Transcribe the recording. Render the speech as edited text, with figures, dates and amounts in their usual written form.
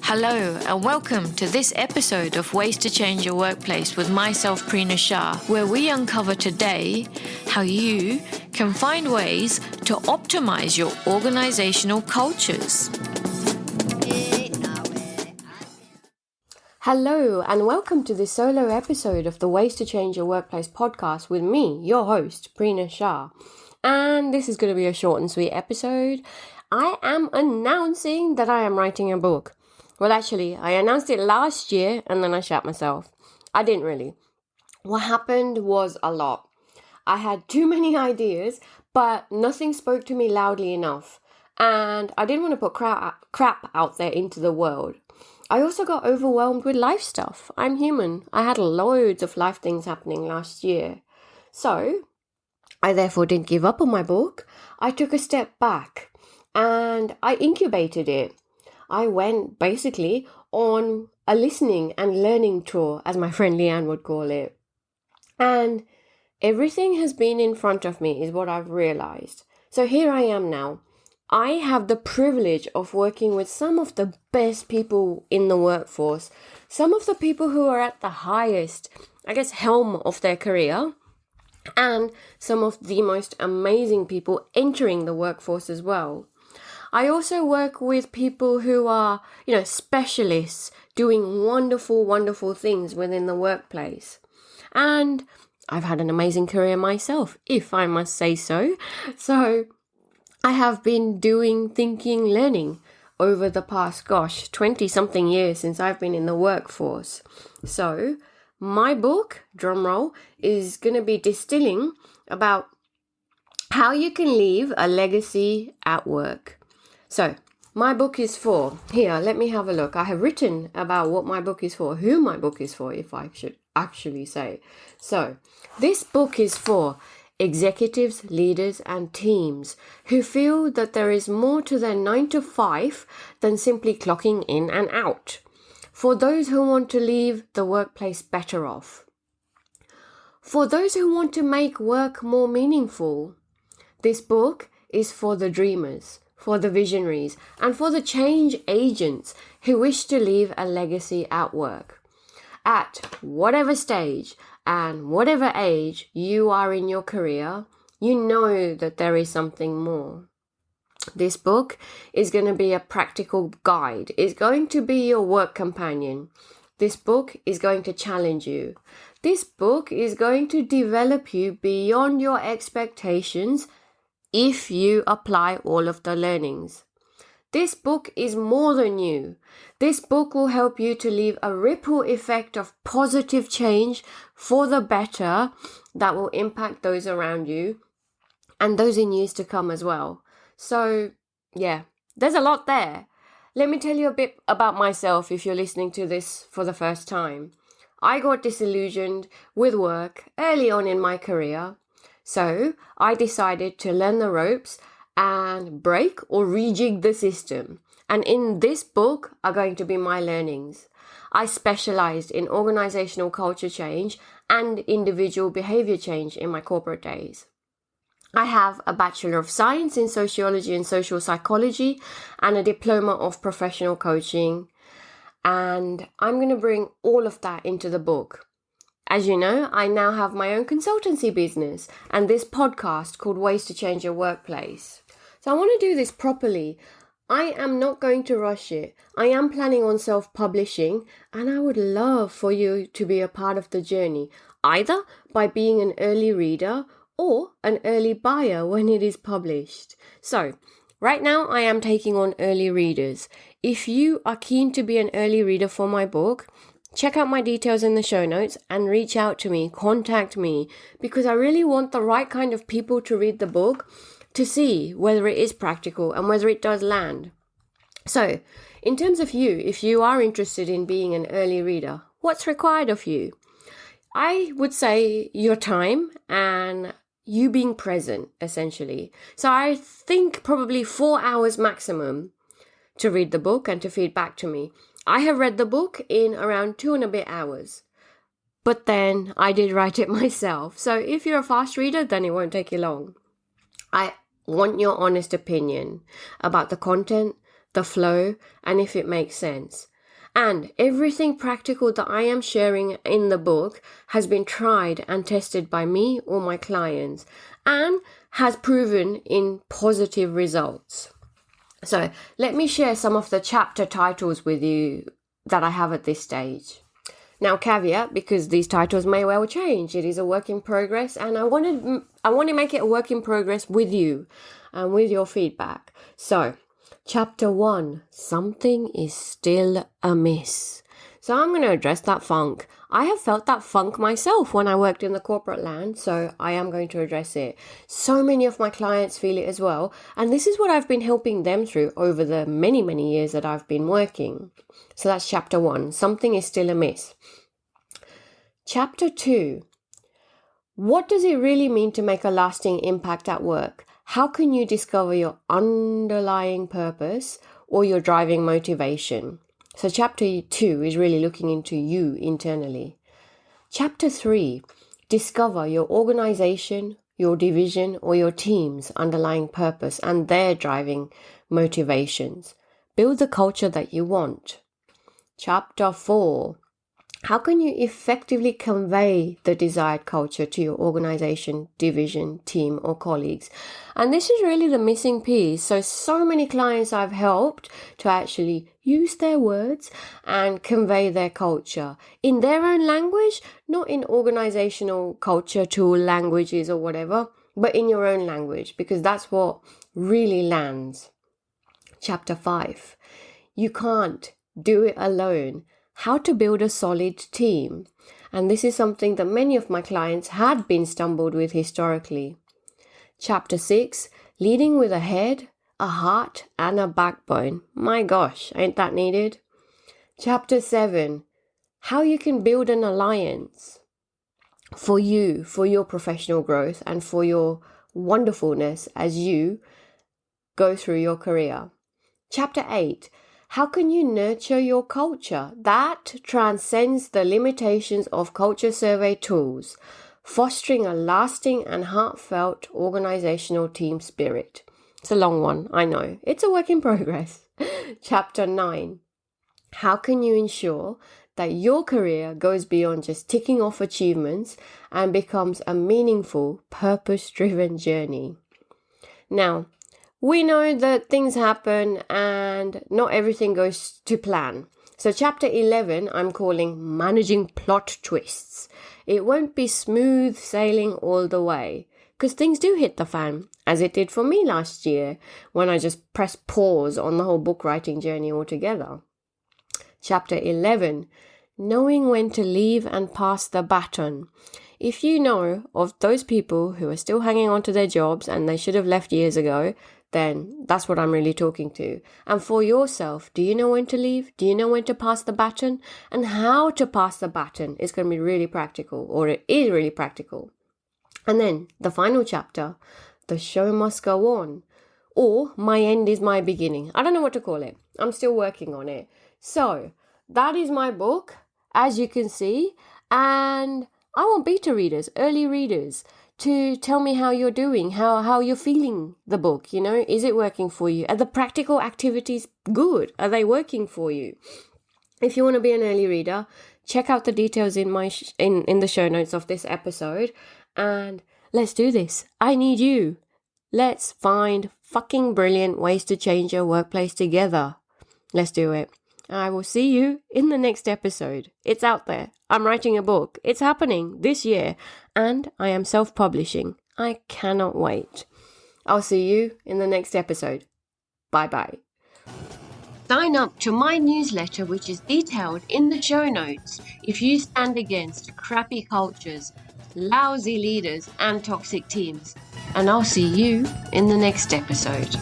Hello and welcome to this episode of Ways to Change Your Workplace with myself, Prina Shah, where we uncover today how you can find ways to optimize your organizational cultures. Hello and welcome to this solo episode of the Ways to Change Your Workplace podcast with me, your host, Prina Shah. And this is going to be a short and sweet episode. I am announcing that I am writing a book. Well, actually, I announced it last year and then I shat myself. I didn't really. What happened was a lot. I had too many ideas, but nothing spoke to me loudly enough. And I didn't want to put crap out there into the world. I also got overwhelmed with life stuff. I'm human. I had loads of life things happening last year. So, I therefore didn't give up on my book. I took a step back and I incubated it. I went basically on a listening and learning tour, as my friend Leanne would call it. And everything has been in front of me is what I've realized. So here I am now. I have the privilege of working with some of the best people in the workforce, some of the people who are at the highest, helm of their career, and some of the most amazing people entering the workforce as well. I also work with people who are, specialists doing wonderful, wonderful things within the workplace. And I've had an amazing career myself, if I must say so. So I have been doing thinking, learning over the past, 20-something years since I've been in the workforce. So my book, drumroll, is going to be distilling about how you can leave a legacy at work. So, my book is for, here, let me have a look. I have written about what my book is for, who my book is for, if I should actually say. So, this book is for executives, leaders, and teams who feel that there is more to their 9 to 5 than simply clocking in and out. For those who want to leave the workplace better off. For those who want to make work more meaningful. This book is for the dreamers, for the visionaries, and for the change agents who wish to leave a legacy at work. At whatever stage and whatever age you are in your career, you know that there is something more. This book is going to be a practical guide. It's going to be your work companion. This book is going to challenge you. This book is going to develop you beyond your expectations if you apply all of the learnings. This book is more than you. This book will help you to leave a ripple effect of positive change for the better that will impact those around you and those in years to come as well. So, yeah, there's a lot there. Let me tell you a bit about myself if you're listening to this for the first time. I got disillusioned with work early on in my career. So I decided to learn the ropes and break or rejig the system. And in this book are going to be my learnings. I specialized in organizational culture change and individual behavior change in my corporate days. I have a Bachelor of Science in Sociology and Social Psychology and a Diploma of Professional Coaching. And I'm going to bring all of that into the book. As you know, I now have my own consultancy business and this podcast called Ways to Change Your Workplace. So I want to do this properly. I am not going to rush it. I am planning on self-publishing and I would love for you to be a part of the journey, either by being an early reader or an early buyer when it is published. So, right now I am taking on early readers. If you are keen to be an early reader for my book, check out my details in the show notes and reach out to me, contact me, because I really want the right kind of people to read the book to see whether it is practical and whether it does land. So, in terms of you, if you are interested in being an early reader, what's required of you? I would say your time and you being present, essentially. So I think probably 4 hours maximum to read the book and to feed back to me. I have read the book in around 2 and a bit hours. But then I did write it myself. So if you're a fast reader, then it won't take you long. I want your honest opinion about the content, the flow, and if it makes sense. And everything practical that I am sharing in the book has been tried and tested by me or my clients and has proven in positive results. So let me share some of the chapter titles with you that I have at this stage. Now, caveat, because these titles may well change. It is a work in progress, and I want to make it a work in progress with you and with your feedback. So, Chapter 1, Something is Still Amiss. So I'm going to address that funk. I have felt that funk myself when I worked in the corporate land, so I am going to address it. So many of my clients feel it as well, and this is what I've been helping them through over the many, many years that I've been working. So that's Chapter 1, Something is Still Amiss. Chapter 2, What does it really mean to make a lasting impact at work? How can you discover your underlying purpose or your driving motivation? So Chapter 2 is really looking into you internally. Chapter 3, discover your organization, your division, or your team's underlying purpose and their driving motivations. Build the culture that you want. Chapter 4, how can you effectively convey the desired culture to your organization, division, team, or colleagues? And this is really the missing piece. So many clients I've helped to actually use their words and convey their culture in their own language, not in organizational culture tool languages or whatever, but in your own language, because that's what really lands. Chapter 5, you can't do it alone. How to build a solid team. And this is something that many of my clients had been stumbled with historically. Chapter 6, leading with a head, a heart, and a backbone. My gosh, ain't that needed? Chapter 7, how you can build an alliance for you, for your professional growth, and for your wonderfulness as you go through your career. Chapter 8, how can you nurture your culture that transcends the limitations of culture survey tools, fostering a lasting and heartfelt organizational team spirit? It's a long one, I know. It's a work in progress. Chapter 9, how can you ensure that your career goes beyond just ticking off achievements and becomes a meaningful, purpose-driven journey? Now, we know that things happen and not everything goes to plan. So Chapter 11, I'm calling Managing Plot Twists. It won't be smooth sailing all the way, because things do hit the fan, as it did for me last year when I just pressed pause on the whole book writing journey altogether. Chapter 11, Knowing when to leave and pass the baton. If you know of those people who are still hanging on to their jobs and they should have left years ago, then that's what I'm really talking to. And for yourself, do you know when to leave? Do you know when to pass the baton? And how to pass the baton is going to be really practical, or it is really practical. And then the final chapter, The Show Must Go On, or My End is My Beginning. I don't know what to call it. I'm still working on it. So that is my book, as you can see. And I want beta readers, early readers, to tell me how you're doing, how you're feeling the book, you know, is it working for you? Are the practical activities good? Are they working for you? If you want to be an early reader, check out the details in my in the show notes of this episode, and let's do this. I need you. Let's find fucking brilliant ways to change your workplace together. Let's do it. I will see you in the next episode. It's out there. I'm writing a book. It's happening this year. And I am self-publishing. I cannot wait. I'll see you in the next episode. Bye-bye. Sign up to my newsletter, which is detailed in the show notes, if you stand against crappy cultures, lousy leaders, and toxic teams. And I'll see you in the next episode.